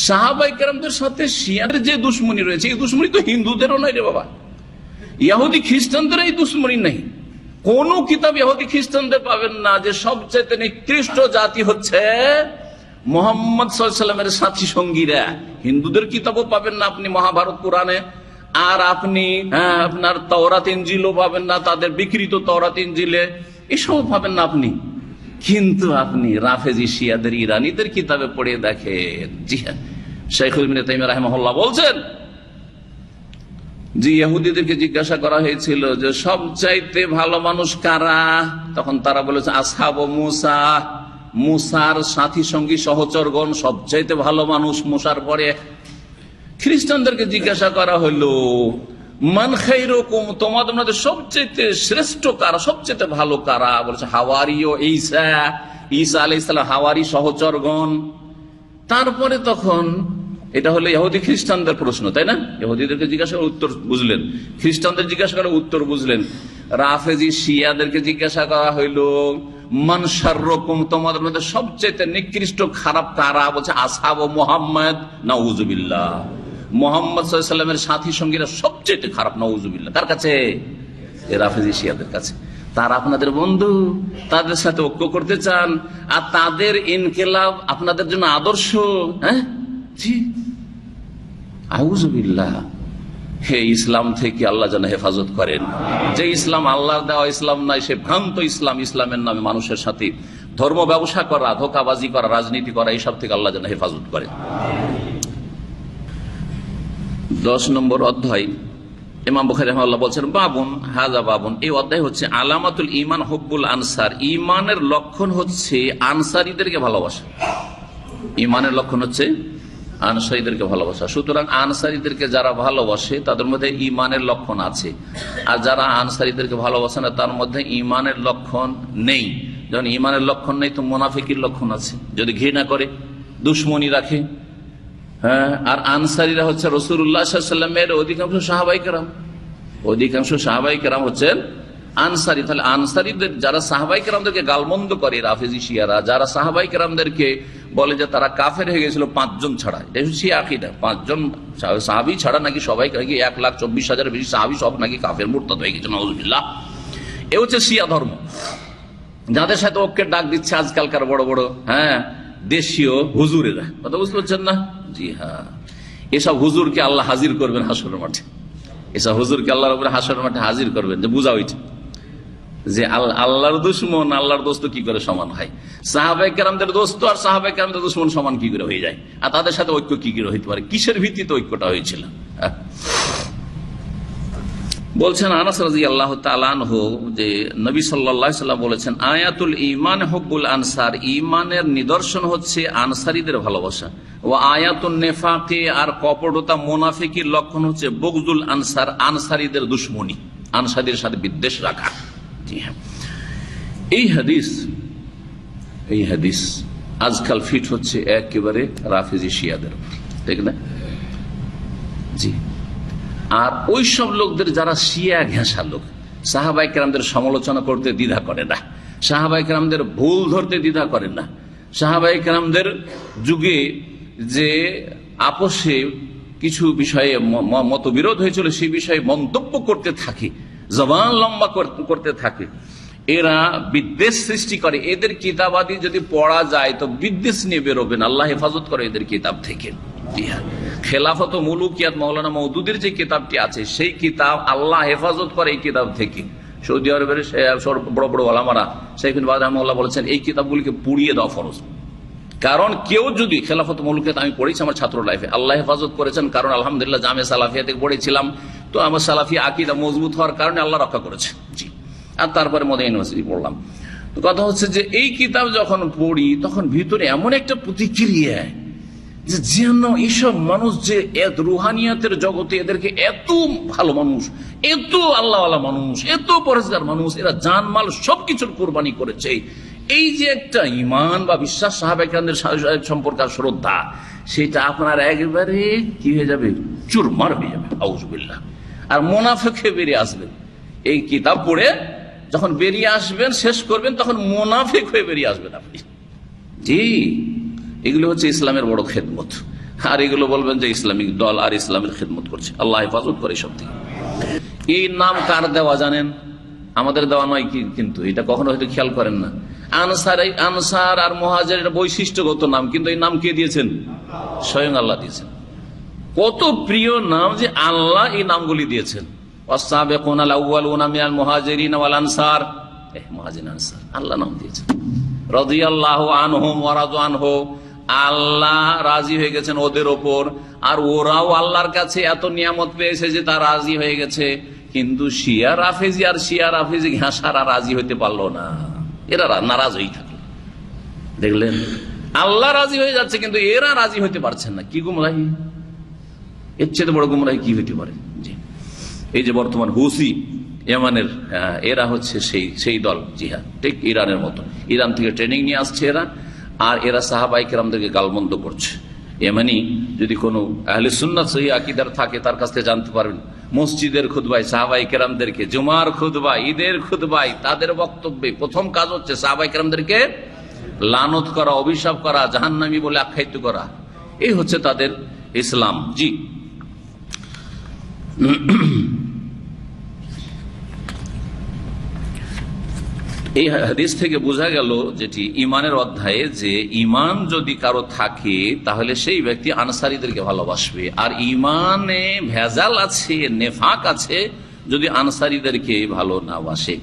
সাহাবায়ে কেরামদের সাথে শিয়াদের যে দুশ্মনী রয়েছে, এই দুশ্মনী তো হিন্দুদেরও নাই রে বাবা, ইহুদি খ্রিস্টানদের এই দুশ্মনী নেই। কোন কিতাব ইহুদি খ্রিস্টানদের পাবেন না যে সবচেয়ে নিকৃষ্ট জাতি হচ্ছে মুহাম্মদ সাল্লাল্লাহু আলাইহি ওয়াসাল্লামের সাথী সঙ্গীরা। হিন্দুদের কিতাবও পাবেন না আপনি মহাভারত পুরাণে, আর আপনি আপনার তাওরাত ইনজিলও পাবেন না, তাদের বিকৃত তাওরাত ইনজিলে এসব পাবেন না আপনি। কিন্তু আপনি রাফেজি শিয়াদের ইরানিদের কিতাবে পড়ে দেখেন, জি হ্যাঁ, শাইখুল ইবনে তাইমিয়া রাহিমাহুল্লাহ বলছেন যে ইহুদিদেরকে জিজ্ঞাসা করা হয়েছিল যে সবচাইতে ভালো মানুষ কারা, তখন তারা বলেছে আসহাব মুসা, মুসার সাথী সঙ্গী সহচরগণ সবচাইতে ভালো মানুষ মুসার পরে। খ্রিস্টানদেরকে জিজ্ঞাসা করা হলো মান খায়রুকুম, তোমাদের মধ্যে সবচেয়ে শ্রেষ্ঠ কারা, সবচেয়ে ভালো কারা? বলেছে হাওয়ারি ও ঈসা, ঈসা আলাইহিস সালাম হাওয়ারি সহচরগণ। তারপরে তখন এটা হলো ইহুদি খ্রিস্টানদের প্রশ্ন, তাই না? ইহুদিদেরকে জিজ্ঞাসা করে উত্তর বুঝলেন, খ্রিস্টানদের জিজ্ঞাসা করে উত্তর বুঝলেন। রাফেজি শিয়াদেরকে জিজ্ঞাসা করা হইল মান শাররুকুম, তোমাদের মধ্যে সবচেয়ে নিকৃষ্ট খারাপ কারা? বলছে আসহাব মুহাম্মদ, নাউজুবিল্লাহ, মুহাম্মদ সাল্লাল্লাহু আলাইহি ওয়াসাল্লামের সাথী সঙ্গীরা সবচেয়ে খারাপ, নাউজুবিল্লাহ। কার কাছে? রাফেজি শিয়াদের কাছে। তারা আপনাদের বন্ধু, তাদের সাথে ঐক্য করতে চান, আর তাদের ইনকিলাব আপনাদের জন্য আদর্শ। হ্যাঁ জি, আউযুবিল্লাহ। হে ইসলাম থেকে আল্লাহ যেন হেফাজত করেন। যে ইসলাম আল্লাহর দেওয়া ইসলাম নাই, সে ভ্রান্ত ইসলাম, ইসলামের নামে মানুষের সাথে ধর্ম ব্যবসা করা, ধোঁকাবাজি করা, রাজনীতি করা, এইসব থেকে আল্লাহ যেন হেফাজত করেন। 10 নম্বর অধ্যায় ইমাম বুখারী রাহিমাহুল্লাহ বলছেন বাবুন হাযা বাবুন, এই অধ্যায় হচ্ছে আলামাতুল ঈমান হুব্বুল আনসার, ঈমানের লক্ষণ হচ্ছে আনসারীদেরকে ভালোবাসা। ঈমানের লক্ষণ হচ্ছে আনসারীদেরকে ভালোবাসা। সুতরাং আনসারীদেরকে যারা ভালোবাসে তাদের মধ্যে ঈমানের লক্ষণ আছে, আর যারা আনসারীদেরকে ভালোবাসে না তার মধ্যে ঈমানের লক্ষণ নেই। যখন ঈমানের লক্ষণ নেই তো মুনাফিকের লক্ষণ আছে, যদি ঘৃণা করে, দুশ্মনী রাখে। হ্যাঁ, আর আনসারীরা হচ্ছে রাসূলুল্লাহ সাল্লাল্লাহু আলাইহি ওয়াসাল্লামের অধিকাংশ সাহাবায়ে কেরাম, অধিকাংশ সাহাবায়ে কেরাম হচ্ছেন আনসারী। তাহলে আনসারীদের যারা সাহাবায়ে কেরামদেরকে গালমন্দ করে রাফেজি শিয়ারা, যারা সাহাবায়ে কেরামদেরকে বলে যে তারা কাফের হয়ে গেছিল 5 জন ছাড়া, এটা হচ্ছে আকীদা, 5 জন সাহাবী ছাড়া নাকি সবাই, নাকি 1,24,000 বেশি সাহাবী সব নাকি কাফের মুরতাদ হয়ে গেছে, নাউযুবিল্লাহ। এ হচ্ছে শিয়া ধর্ম, যাদের সাথে ঐক্যের ডাক দিচ্ছে আজকালকার বড় বড় দেশীয় হুজুরেরা। কথা বুঝতে পারছেন না? জি হ্যাঁ, এসব হুজুরকে আল্লাহ হাজির করবেন হাসরের মাঠে, এসব হুজুরকে আল্লাহর উপরে হাসরের মাঠে হাজির করবেন। যে বুঝা হইছে যে আল্লাহর দুশমন আল্লাহর দোস্ত কি করে সমান হয়, সাহাবায়ে কেরামদের দোস্ত আর সাহাবায়ে কেরামদের দুশমন সমান কি করে হয়ে যায়, আর তাদের সাথে ঐক্য কি করে হইতে পারে, কিসের ভিত্তিতে ঐক্যটা হয়েছিল? বলছেন আনাস রাদিয়াল্লাহু তাআলা আনহু যে নবী সাল্লাল্লাহু আলাইহি ওয়াসাল্লাম বলেছেন আয়াতুল ঈমান হুব্বুল আনসার, ঈমানের নিদর্শন হচ্ছে আনসারীদের ভালোবাসা। ও আয়াতুন নিফাকি, আর কপটতা মুনাফিকের লক্ষণ হচ্ছে বুগদুল আনসার, আনসারীদের দুশমনী, আনসারীদের সাথে বিদ্বেষ রাখা। জি হ্যাঁ, এই হাদিস আজকাল ফিট হচ্ছে একেবারে রাফেজি শিয়াদের, ঠিক না? জি। আর ওই সব লোকদের যারা শিয়া ঘেঁষা লোক, সাহাবায়ে কেরামদের সমালোচনা করতে দ্বিধা করে না, সাহাবায়ে কেরামদের ভুল ধরতে দ্বিধা করে না, সাহাবায়ে কেরামদের যুগে যে আপোষে কিছু বিষয়ে মতবিরোধ হয়েছিল সেই বিষয়ে মন্তব্য করতে থাকে, জবান লম্বা করতে থাকে, এরা বিদ্বেষ সৃষ্টি করে। এদের কিতাবাদি যদি পড়া যায় তো বিদ্বেষ নিয়ে বেরোবেন, আল্লাহ হেফাজত করে এদের কিতাব থেকে। খেলাফত ও মুলুকিয়াত মাওলানা মওদুদের যে কিতাবটি আছে সেই কিতাব আল্লাহ হেফাজত করে এই কিতাব থেকে। সৌদি আরবের বড় বড় ওলামারা শাইখ ইবনে বাজ রাহিমাহুল্লাহ বলেছেন এই কিতাবগুলিকে পুড়িয়ে দেওয়া ফরজ। কারণ কেউ যদি খেলাফত মুলুকিয়াত আমি পড়েছি আমার ছাত্র লাইফে, আল্লাহ হেফাজত করেছেন, কারণ আলহামদুলিল্লাহ জামে সালাফিয়া থেকে পড়েছিলাম, তো আমার সালাফি আকীদা মজবুত হওয়ার কারণে আল্লাহ রক্ষা করেছে। জি। আর তারপরে মদিনা ইউনিভার্সিটি পড়লাম। তো কথা হচ্ছে যে এই কিতাব যখন পড়ি তখন ভিতরে এমন একটা প্রতিক্রিয়া যেন এইসব মানুষ যে রুহানিয়াতের জগতে এদেরকে এত ভালো মানুষ, এত আল্লাহওয়ালা মানুষ, এত পরেজগার মানুষ, এরা জানমাল সবকিছুর কোরবানি করেছে, এই যে একটা ঈমান বা বিশ্বাস সাহাবায়ে কেরামদের সম্পর্কে শ্রদ্ধা, সেটা আপনার একেবারে কি হয়ে যাবে, চুরমার হয়ে যাবে, আউযুবিল্লাহ। আর মুনাফিক হয়ে বেরিয়ে আসবেন, এই কিতাব পড়ে যখন বেরিয়ে আসবেন শেষ করবেন তখন মুনাফিক হয়ে বেরিয়ে আসবেন আপনি। জি, এগুলো হচ্ছে ইসলামের বড় খেদমত। আর এগুলো বলবেন যে ইসলামিক দল আর ইসলামের খিদমত করছে। আল্লাহ হেফাজত করে সব থেকে। এই নাম কার দেওয়া জানেন? আমাদের দেওয়া নয়, কিন্তু এটা কখনো হয়তো খেয়াল করেন না। আনসার আর মুহাজিরের বৈশিষ্ট্যগত নাম, কিন্তু এই নাম কে দিয়েছেন? স্বয়ং আল্লাহ দিয়েছেন। কত প্রিয় নাম যে আল্লাহ এই নামগুলি দিয়েছেন। আল্লাহ নাম দিয়েছেন। রাদিয়াল্লাহু আনহুম ওয়া রাদু আনহু, আল্লাহ রাজি হয়ে গেছেন ওদের ওপর, আর ওরাও আল্লাহর কাছে এত নিয়ামত পেয়েছে যে তা রাজি হয়ে গেছে। কিন্তু শিয়া রাফেজি ঘাসারা রাজি হইতে পারলো না, এরা নারাজ হয়ে থাকে। দেখলেন, আল্লাহ রাজি হয়ে যাচ্ছে কিন্তু এরা রাজি হইতে পারছেন না। কি গুমরাহি! এর চেয়ে বড় গুমরাহি কি হইতে পারে? জি, এই যে বর্তমান হুসি ইরানের, এরা হচ্ছে সেই দল। জি হ্যাঁ, ঠিক ইরানের মতো। ইরান থেকে ট্রেনিং নিয়ে আসছে এরা, আর এরা সাহাবায়ে কেরামদেরকে গালমন্দ করছে। এমনি যদি কোনো আহলে সুন্নাত সহিহ আকীদার থাকে তার কাছ থেকে জানতে পারবেন, মসজিদের খুতবায় সাহাবায়ে কেরামদেরকে, জুমার খুতবায়, ঈদের খুতবায়, তাদের বক্তব্যে প্রথম কাজ হচ্ছে সাহাবায়ে কেরামদেরকে লানত করা, অভিশাপ করা, জাহান্নামী বলে আখ্যায়িত করা। এই হচ্ছে তাদের ইসলাম। জি, এই হাদিস থেকে বোঝা গেল যেটি ইমানের অধ্যায়ে, যে ইমান যদি কারো থাকে তাহলে সেই ব্যক্তি আনসারীদেরকে ভালোবাসবে। আর ইমানে ভেজাল আছে, নেফাক আছে যদি আনসারীদেরকে ভালো না বাসে।